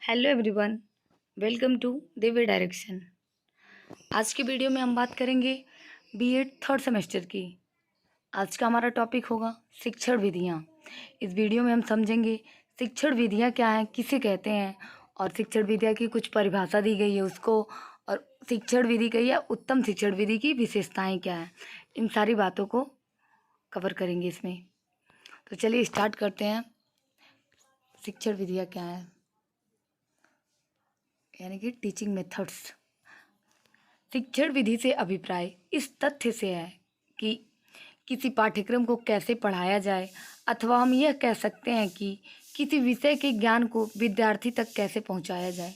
Hello everyone, welcome to Divya direction. आज की video में हम बात करेंगे बीएड थर्ड सेमेस्टर की। आज का हमारा टॉपिक होगा शिक्षण विधियाँ। इस वीडियो में हम समझेंगे शिक्षण विधियाँ क्या हैं, किसे कहते हैं, और शिक्षण विधियाँ की कुछ परिभाषा दी गई है उसको, और शिक्षण विधि का या उत्तम शिक्षण विधि की विशेषताएँ क्या हैं, इन सारी बातों को कवर करेंगे इसमें। तो चलिए स्टार्ट करते हैं। शिक्षण विधियाँ क्या हैं, यानी कि टीचिंग मेथड्स। शिक्षण विधि से अभिप्राय इस तथ्य से है कि किसी पाठ्यक्रम को कैसे पढ़ाया जाए, अथवा हम यह कह सकते हैं कि किसी विषय के ज्ञान को विद्यार्थी तक कैसे पहुंचाया जाए।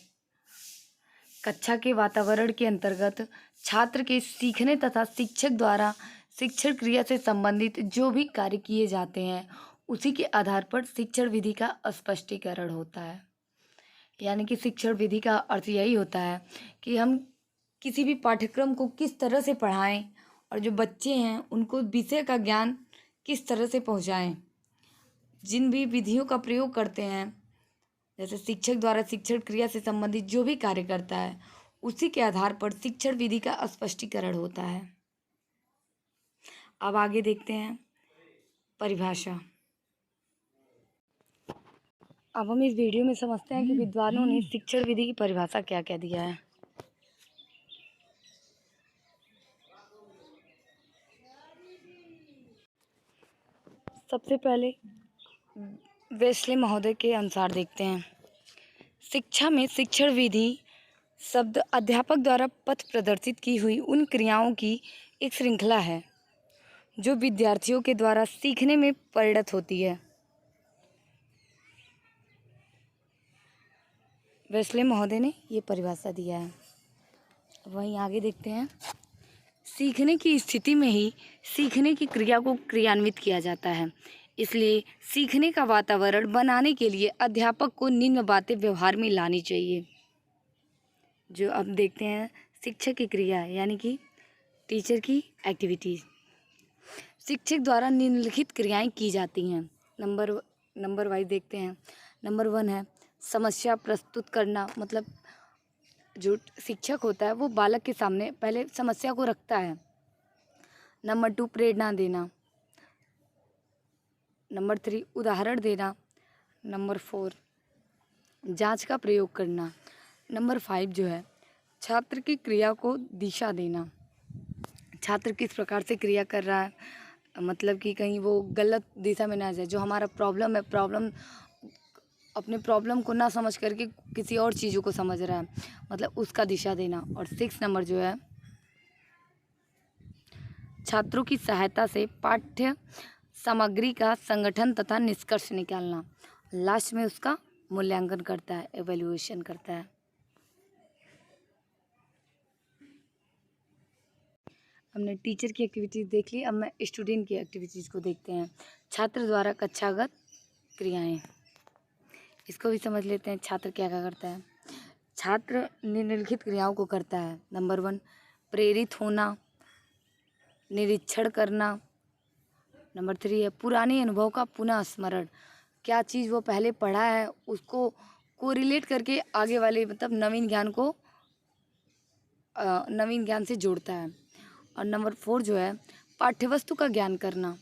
कक्षा के वातावरण के अंतर्गत छात्र के सीखने तथा शिक्षक द्वारा शिक्षण क्रिया से संबंधित जो भी कार्य किए जाते हैं उसी के आधार पर शिक्षण विधि का स्पष्टीकरण होता है। यानी कि शिक्षण विधि का अर्थ यही होता है कि हम किसी भी पाठ्यक्रम को किस तरह से पढ़ाएं और जो बच्चे हैं उनको विषय का ज्ञान किस तरह से पहुंचाएं। जिन भी विधियों का प्रयोग करते हैं, जैसे शिक्षक द्वारा शिक्षण क्रिया से संबंधित जो भी कार्य करता है उसी के आधार पर शिक्षण विधि का स्पष्टीकरण होता है। अब आगे देखते हैं परिभाषा। अब हम इस वीडियो में समझते हैं कि विद्वानों ने शिक्षण विधि की परिभाषा क्या क्या दिया है। सबसे पहले वेस्ले महोदय के अनुसार देखते हैं। शिक्षा में शिक्षण विधि शब्द अध्यापक द्वारा पथ प्रदर्शित की हुई उन क्रियाओं की एक श्रृंखला है जो विद्यार्थियों के द्वारा सीखने में परिणत होती है। वेस्ले महोदय ने ये परिभाषा दिया है। वहीं आगे देखते हैं। सीखने की स्थिति में ही सीखने की क्रिया को क्रियान्वित किया जाता है, इसलिए सीखने का वातावरण बनाने के लिए अध्यापक को निम्न बातें व्यवहार में लानी चाहिए। जो अब देखते हैं शिक्षक की क्रिया, यानी कि टीचर की एक्टिविटीज़। शिक्षक द्वारा निम्नलिखित क्रियाएं की जाती हैं। नंबर वाइज देखते हैं। नंबर 1 है समस्या प्रस्तुत करना, मतलब जो शिक्षक होता है वो बालक के सामने पहले समस्या को रखता है। नंबर 2 प्रेरणा देना। नंबर 3 उदाहरण देना। नंबर 4 जांच का प्रयोग करना। नंबर 5 जो है छात्र की क्रिया को दिशा देना। छात्र किस प्रकार से क्रिया कर रहा है, मतलब कि कहीं वो गलत दिशा में ना जाए। जो हमारा प्रॉब्लम है, अपने प्रॉब्लम को ना समझ करके किसी और चीज़ों को समझ रहा है, मतलब उसका दिशा देना। और 6 नंबर जो है छात्रों की सहायता से पाठ्य सामग्री का संगठन तथा निष्कर्ष निकालना। लास्ट में उसका मूल्यांकन करता है, एवेल्युएशन करता है। हमने टीचर की एक्टिविटीज़ देख ली, अब मैं स्टूडेंट की एक्टिविटीज़ को देखते हैं। छात्र द्वारा कक्षागत क्रियाएं, इसको भी समझ लेते हैं। छात्र क्या क्या करता है। छात्र निम्नलिखित क्रियाओं को करता है। नंबर 1 प्रेरित होना, निरीक्षण करना। नंबर 3 है पुराने अनुभव का पुनः स्मरण। क्या चीज़ वो पहले पढ़ा है उसको कोरिलेट करके आगे वाले, मतलब नवीन ज्ञान से जोड़ता है। और नंबर 4 जो है पाठ्यवस्तु का ज्ञान करना।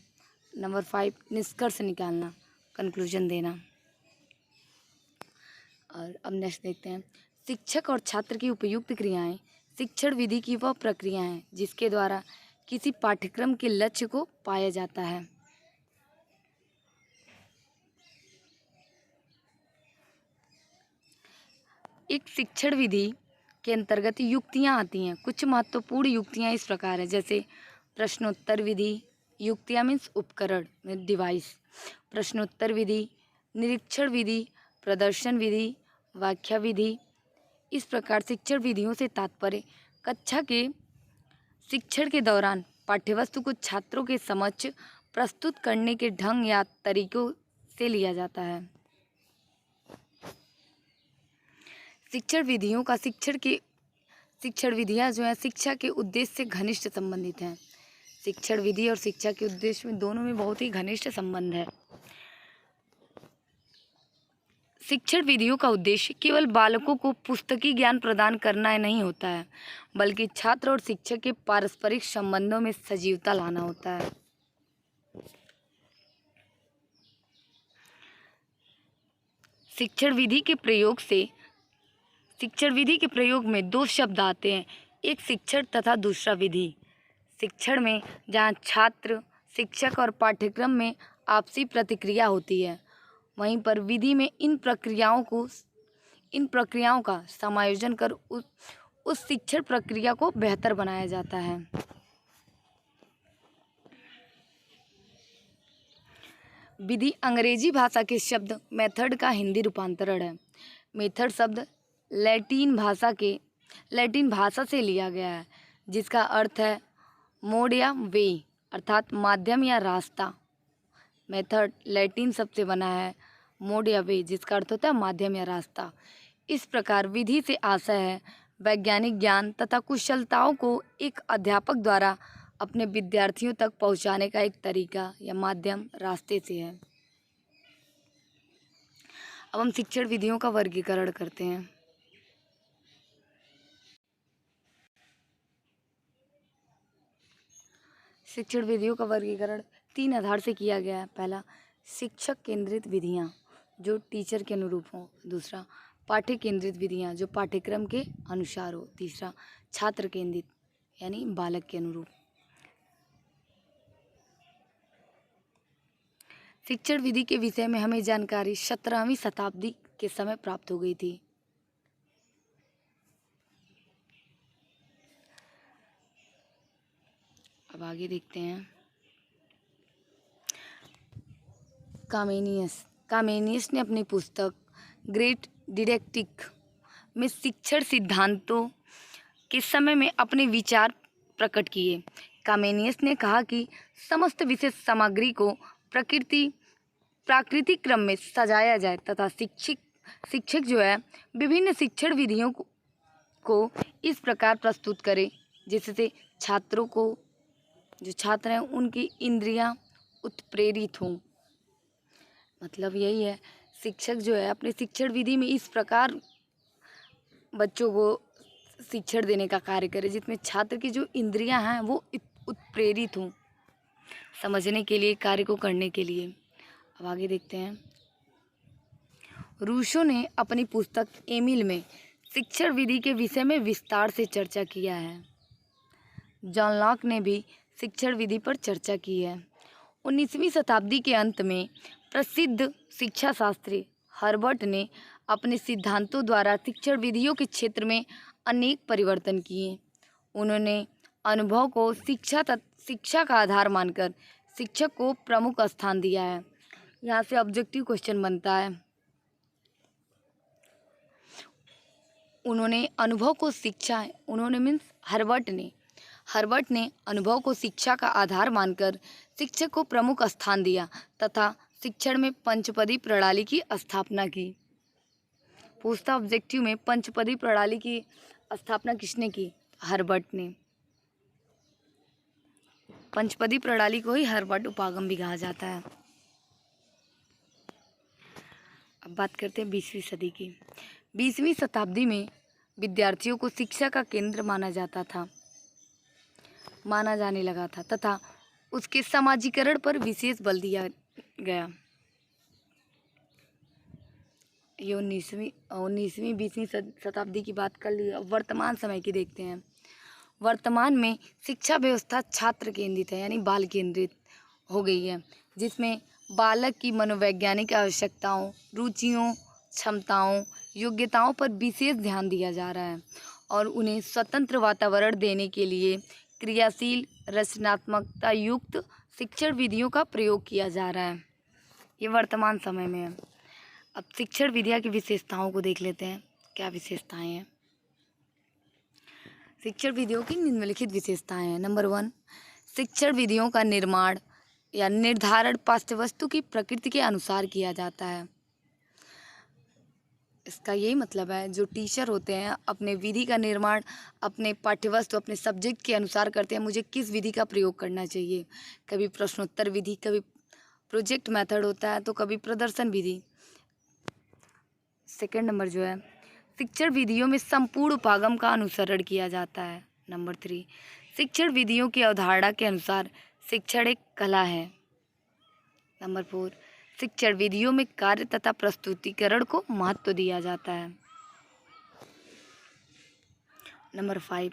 नंबर 5 निष्कर्ष निकालना, कंक्लूजन देना। और अब नेक्स्ट देखते हैं शिक्षक और छात्र की उपयुक्त क्रियाएं। शिक्षण विधि की वह प्रक्रिया है जिसके द्वारा किसी पाठ्यक्रम के लक्ष्य को पाया जाता है। एक शिक्षण विधि के अंतर्गत युक्तियां आती हैं। कुछ महत्वपूर्ण युक्तियां इस प्रकार है, जैसे प्रश्नोत्तर विधि। युक्तियां मीन्स उपकरण में डिवाइस। प्रश्नोत्तर विधि, निरीक्षण विधि, प्रदर्शन विधि, व्याख्या विधि। इस प्रकार शिक्षण विधियों से तात्पर्य कक्षा के शिक्षण के दौरान पाठ्यवस्तु को छात्रों के समक्ष प्रस्तुत करने के ढंग या तरीकों से लिया जाता है। शिक्षण विधियों का शिक्षण विधियाँ जो है शिक्षा के उद्देश्य से घनिष्ठ संबंधित हैं। शिक्षण विधि और शिक्षा के उद्देश्य में दोनों में बहुत ही घनिष्ठ संबंध है। शिक्षण विधियों का उद्देश्य केवल बालकों को पुस्तकीय ज्ञान प्रदान करना नहीं होता है, बल्कि छात्र और शिक्षक के पारस्परिक संबंधों में सजीवता लाना होता है। शिक्षण विधि के प्रयोग में दो शब्द आते हैं, एक शिक्षण तथा दूसरा विधि। शिक्षण में जहाँ छात्र, शिक्षक और पाठ्यक्रम में आपसी प्रतिक्रिया होती है, वहीं पर विधि में इन प्रक्रियाओं का समायोजन कर उस शिक्षण प्रक्रिया को बेहतर बनाया जाता है। विधि अंग्रेजी भाषा के शब्द मेथड का हिंदी रूपांतरण है। मेथड शब्द लैटिन भाषा से लिया गया है, जिसका अर्थ है मोड या वे, अर्थात माध्यम या रास्ता। मेथड लैटिन शब्द से बना है मोड या वे, जिसका अर्थ होता है माध्यम या रास्ता। इस प्रकार विधि से आशय है वैज्ञानिक ज्ञान तथा कुशलताओं को एक अध्यापक द्वारा अपने विद्यार्थियों तक पहुंचाने का एक तरीका या माध्यम, रास्ते से है। अब हम शिक्षण विधियों का वर्गीकरण करते हैं। शिक्षण विधियों का वर्गीकरण 3 आधार से किया गया है। पहला, शिक्षक केंद्रित विधियां जो टीचर के अनुरूप हों। दूसरा, पाठ्य केंद्रित विधियां जो पाठ्यक्रम के अनुसार हो। तीसरा, छात्र केंद्रित यानी बालक के अनुरूप। शिक्षण विधि के विषय में हमें जानकारी 17वीं शताब्दी के समय प्राप्त हो गई थी। अब आगे देखते हैं। कामेनियस ने अपनी पुस्तक ग्रेट डिडैक्टिक में शिक्षण सिद्धांतों के समय में अपने विचार प्रकट किए। कामेनियस ने कहा कि समस्त विषय सामग्री को प्राकृतिक क्रम में सजाया जाए तथा शिक्षक जो है विभिन्न शिक्षण विधियों को इस प्रकार प्रस्तुत करे जिससे छात्रों को, जो छात्र हैं, उनकी इंद्रियां उत्प्रेरित हों। मतलब यही है, शिक्षक जो है अपने शिक्षण विधि में इस प्रकार बच्चों को शिक्षण देने का कार्य करे जिसमें छात्र की जो इंद्रियां हैं वो उत्प्रेरित हों समझने के लिए, कार्य को करने के लिए। अब आगे देखते हैं। रूसो ने अपनी पुस्तक एमिल में शिक्षण विधि के विषय में विस्तार से चर्चा किया है। जॉन लॉक ने भी शिक्षण विधि पर चर्चा की है। 19वीं शताब्दी के अंत में प्रसिद्ध शिक्षा शास्त्री हर्बर्ट ने अपने सिद्धांतों द्वारा शिक्षण विधियों के क्षेत्र में अनेक परिवर्तन किए। उन्होंने अनुभव को शिक्षा का आधार मानकर शिक्षक को प्रमुख स्थान दिया है। यहाँ से ऑब्जेक्टिव क्वेश्चन बनता है। उन्होंने अनुभव को हर्बर्ट ने अनुभव को शिक्षा का आधार मानकर शिक्षक को प्रमुख स्थान दिया तथा शिक्षण में पंचपदी प्रणाली की स्थापना की। पूछता ऑब्जेक्टिव में पंचपदी प्रणाली की स्थापना किसने की? हर्बर्ट ने। पंचपदी प्रणाली को ही हर्बर्ट उपागम भी कहा जाता है। अब बात करते हैं 20वीं सदी की। 20वीं शताब्दी में विद्यार्थियों को शिक्षा का केंद्र माना जाने लगा था तथा उसके समाजीकरण पर विशेष बल दिया गया। ये 19वीं 20वीं शताब्दी की बात कर ली। अब वर्तमान समय की देखते हैं। वर्तमान में शिक्षा व्यवस्था छात्र केंद्रित है यानी बाल केंद्रित हो गई है, जिसमें बालक की मनोवैज्ञानिक आवश्यकताओं, रुचियों, क्षमताओं, योग्यताओं पर विशेष ध्यान दिया जा रहा है और उन्हें स्वतंत्र वातावरण देने के लिए क्रियाशील, रचनात्मकता युक्त शिक्षण विधियों का प्रयोग किया जा रहा है। ये वर्तमान समय में है। अब शिक्षण विधियों की विशेषताओं को देख लेते हैं, क्या विशेषताएं हैं। शिक्षण विधियों की निम्नलिखित विशेषताएं हैं। नंबर 1, शिक्षण विधियों का निर्माण या निर्धारण पाठ्यवस्तु की प्रकृति के अनुसार किया जाता है। इसका यही मतलब है, जो टीचर होते हैं अपने विधि का निर्माण अपने पाठ्यवस्तु, अपने सब्जेक्ट के अनुसार करते हैं। मुझे किस विधि का प्रयोग करना चाहिए, कभी प्रश्नोत्तर विधि, कभी प्रोजेक्ट मेथड होता है, तो कभी प्रदर्शन विधि। सेकंड नंबर जो है, शिक्षण विधियों में संपूर्ण उपागम का अनुसरण किया जाता है। नंबर 3, शिक्षण विधियों की अवधारणा के अनुसार शिक्षण एक कला है। नंबर 4, शिक्षण विधियों में कार्य तथा प्रस्तुतिकरण को महत्व दिया जाता है। नंबर 5,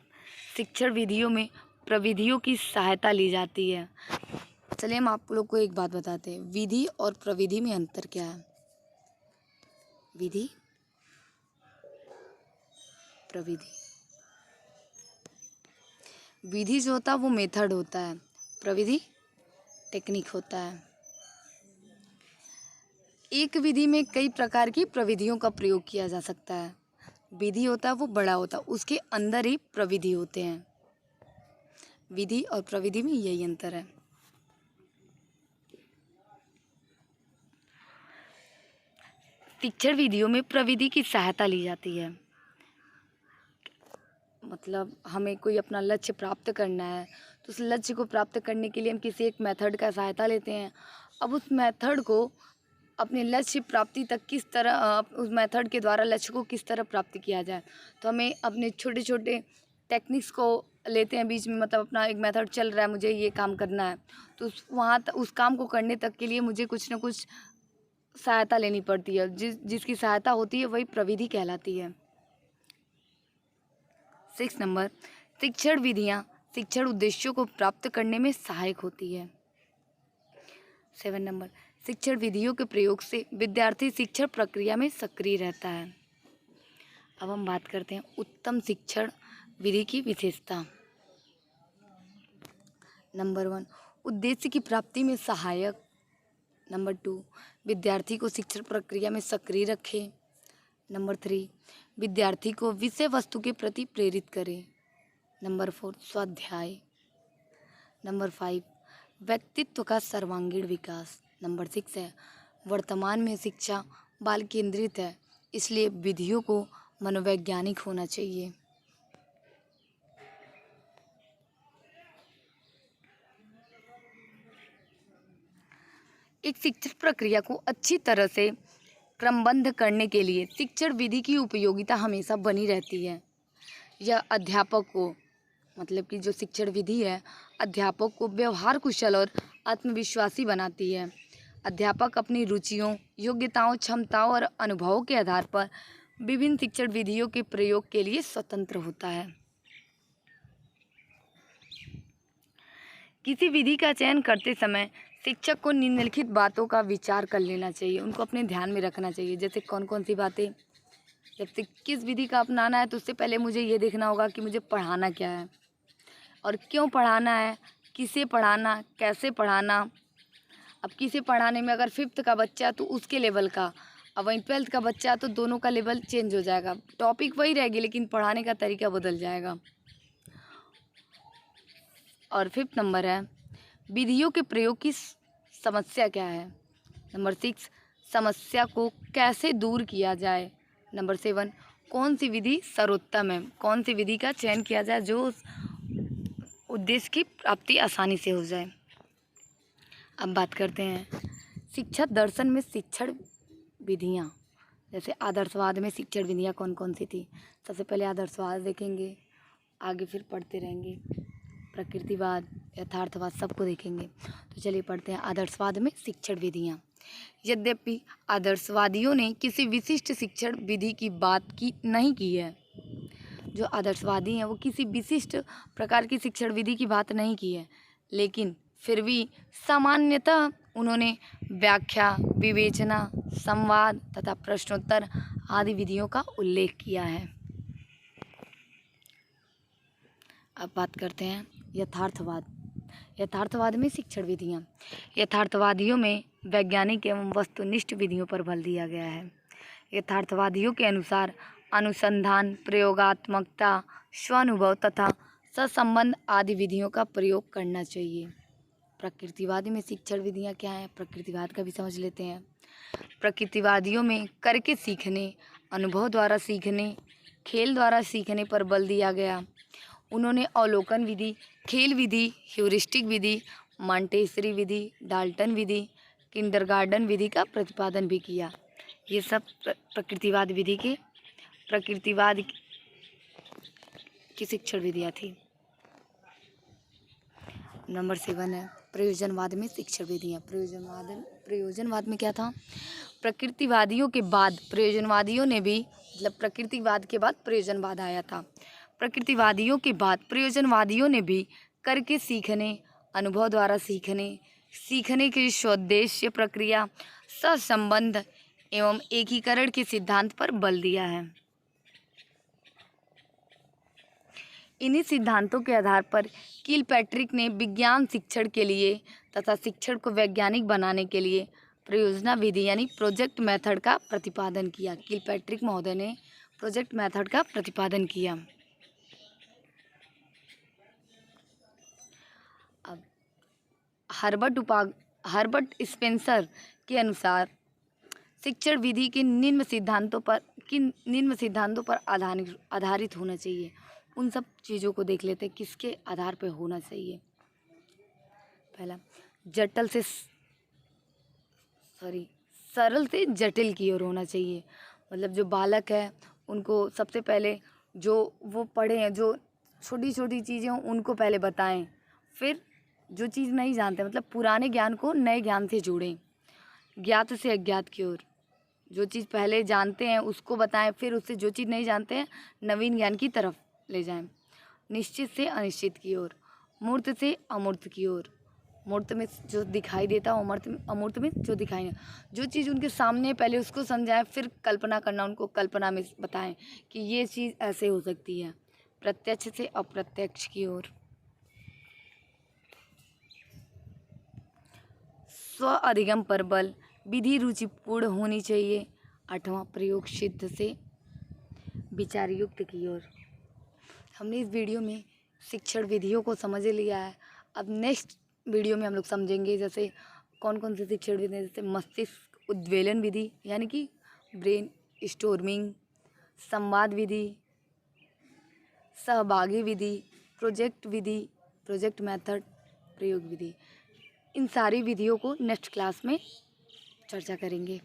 शिक्षण विधियों में प्रविधियों की सहायता ली जाती है। चलिए हम आप लोग को एक बात बताते हैं, विधि और प्रविधि में अंतर क्या है। विधि, प्रविधि। विधि जो होता है वो मेथड होता है, प्रविधि टेक्निक होता है। एक विधि में कई प्रकार की प्रविधियों का प्रयोग किया जा सकता है। विधि होता है वो बड़ा होता है, उसके अंदर ही प्रविधि होते हैं। विधि और प्रविधि में यही अंतर है। शिक्षण विधियों में प्रविधि की सहायता ली जाती है। मतलब हमें कोई अपना लक्ष्य प्राप्त करना है तो उस लक्ष्य को प्राप्त करने के लिए हम किसी एक मेथड का सहायता लेते हैं। अब उस मेथड को अपने लक्ष्य प्राप्ति तक किस तरह उस मेथड के द्वारा लक्ष्य को किस तरह प्राप्त किया जाए, तो हमें अपने छोटे छोटे टेक्निक्स को लेते हैं बीच में। मतलब अपना एक मेथड चल रहा है, मुझे ये काम करना है, तो उस काम को करने तक के लिए मुझे कुछ ना कुछ सहायता लेनी पड़ती है। जिसकी सहायता होती है वही प्रविधि कहलाती है। 6 नंबर, शिक्षण विधियाँ शिक्षण उद्देश्यों को प्राप्त करने में सहायक होती है। 7 नंबर, शिक्षण विधियों के प्रयोग से विद्यार्थी शिक्षण प्रक्रिया में सक्रिय रहता है। अब हम बात करते हैं उत्तम शिक्षण विधि की विशेषता। नंबर 1, उद्देश्य की प्राप्ति में सहायक। नंबर 2, विद्यार्थी को शिक्षण प्रक्रिया में सक्रिय रखे। नंबर 3, विद्यार्थी को विषय वस्तु के प्रति प्रेरित करे। नंबर 4, स्वाध्याय। नंबर 5, व्यक्तित्व का सर्वांगीण विकास। नंबर 6 है, वर्तमान में शिक्षा बाल केंद्रित है, इसलिए विधियों को मनोवैज्ञानिक होना चाहिए। एक शिक्षण प्रक्रिया को अच्छी तरह से क्रमबद्ध करने के लिए शिक्षण विधि की उपयोगिता हमेशा बनी रहती है। यह अध्यापक को, मतलब कि जो शिक्षण विधि है, अध्यापक को व्यवहार कुशल और आत्मविश्वासी बनाती है। अध्यापक अपनी रुचियों, योग्यताओं, क्षमताओं और अनुभवों के आधार पर विभिन्न शिक्षण विधियों के प्रयोग के लिए स्वतंत्र होता है। किसी विधि का चयन करते समय शिक्षक को निम्नलिखित बातों का विचार कर लेना चाहिए, उनको अपने ध्यान में रखना चाहिए। जैसे कौन कौन सी बातें, जब से किस विधि का अपनाना है तो उससे पहले मुझे ये देखना होगा कि मुझे पढ़ाना क्या है और क्यों पढ़ाना है, किसे पढ़ाना, कैसे पढ़ाना। अब किसे पढ़ाने में अगर 5th का बच्चा तो उसके लेवल का, अब वहीं 12th का बच्चा तो दोनों का लेवल चेंज हो जाएगा। टॉपिक वही रहेगी लेकिन पढ़ाने का तरीका बदल जाएगा। और 5th नंबर है, विधियों के प्रयोग की समस्या क्या है। नंबर 6, समस्या को कैसे दूर किया जाए। नंबर 7, कौन सी विधि सर्वोत्तम है, कौन सी विधि का चयन किया जाए जो उद्देश्य की प्राप्ति आसानी से हो जाए। अब बात करते हैं शिक्षा दर्शन में शिक्षण विधियाँ। जैसे आदर्शवाद में शिक्षण विधियाँ कौन कौन सी थी। सबसे पहले आदर्शवाद देखेंगे, आगे फिर पढ़ते रहेंगे, प्रकृतिवाद, यथार्थवाद सबको देखेंगे। तो चलिए पढ़ते हैं आदर्शवाद में शिक्षण विधियाँ। यद्यपि आदर्शवादियों ने किसी विशिष्ट शिक्षण विधि की बात की नहीं की है। जो आदर्शवादी हैं वो किसी विशिष्ट प्रकार की शिक्षण विधि की बात नहीं की है, लेकिन फिर भी सामान्यतः उन्होंने व्याख्या, विवेचना, संवाद तथा प्रश्नोत्तर आदि विधियों का उल्लेख किया है। अब बात करते हैं यथार्थवाद। यथार्थवाद में शिक्षण विधियाँ। यथार्थवादियों में वैज्ञानिक एवं वस्तुनिष्ठ विधियों पर बल दिया गया है। यथार्थवादियों के अनुसार अनुसंधान, प्रयोगात्मकता, स्वानुभव तथा सहसंबंध आदि विधियों का प्रयोग करना चाहिए। प्रकृतिवादी में शिक्षण विधियाँ क्या हैं, प्रकृतिवाद का भी समझ लेते हैं। प्रकृतिवादियों में करके सीखने, अनुभव द्वारा सीखने, खेल द्वारा सीखने पर बल दिया गया। उन्होंने अवलोकन विधि, खेल विधि, ह्यूरिस्टिक विधि, मॉन्टेसरी विधि, डाल्टन विधि, किंडरगार्टन विधि का प्रतिपादन भी किया। ये सब प्रकृतिवाद विधि के प्रकृतिवाद की शिक्षण विधियाँ थी। नंबर 7 है प्रयोजनवाद में शिक्षण विधियाँ। प्रयोजनवाद में क्या था? प्रकृतिवादियों के बाद प्रयोजनवादियों ने भी, मतलब प्रकृतिवाद के बाद प्रयोजनवाद आया था। प्रकृतिवादियों के बाद प्रयोजनवादियों ने भी करके सीखने, अनुभव द्वारा सीखने के स्वोद्देश्य प्रक्रिया, सहसंबंध एवं एकीकरण के सिद्धांत पर बल दिया है। इन्हीं सिद्धांतों के आधार पर किलपैट्रिक ने विज्ञान शिक्षण के लिए तथा शिक्षण को वैज्ञानिक बनाने के लिए प्रयोजना विधि यानी प्रोजेक्ट मेथड का प्रतिपादन किया। किलपैट्रिक महोदय ने प्रोजेक्ट मेथड का प्रतिपादन किया। अब हर्बर्ट स्पेंसर के अनुसार शिक्षण विधि के निम्न सिद्धांतों पर आधारित होना चाहिए। उन सब चीज़ों को देख लेते हैं किसके आधार पर होना चाहिए। पहला, सरल से जटिल की ओर होना चाहिए। मतलब जो बालक है उनको सबसे पहले जो वो पढ़े हैं, जो छोटी छोटी चीज़ें हों उनको पहले बताएं, फिर जो चीज़ नहीं जानते मतलब पुराने ज्ञान को नए ज्ञान से जोड़ें। ज्ञात से अज्ञात की ओर, जो चीज़ पहले जानते हैं उसको बताएं, फिर उससे जो चीज़ नहीं जानते हैं नवीन ज्ञान की तरफ ले जाएं। निश्चित से अनिश्चित की ओर, मूर्त से अमूर्त की ओर। मूर्त में जो दिखाई देता है, अमूर्त में जो दिखाई नहीं। जो चीज़ उनके सामने पहले उसको समझाएं, फिर कल्पना करना, उनको कल्पना में बताएं कि ये चीज़ ऐसे हो सकती है। प्रत्यक्ष से अप्रत्यक्ष की ओर। स्व अधिगम पर बल, विधि रुचिपूर्ण होनी चाहिए। 8वां, प्रयोग सिद्ध से विचार युक्त की ओर। हमने इस वीडियो में शिक्षण विधियों को समझ लिया है। अब नेक्स्ट वीडियो में हम लोग समझेंगे जैसे कौन कौन से शिक्षण विधि, जैसे मस्तिष्क उद्वेलन विधि यानी कि ब्रेन स्टोर्मिंग, संवाद विधि, सहभागी विधि, प्रोजेक्ट मेथड, प्रयोग विधि। इन सारी विधियों को नेक्स्ट क्लास में चर्चा करेंगे।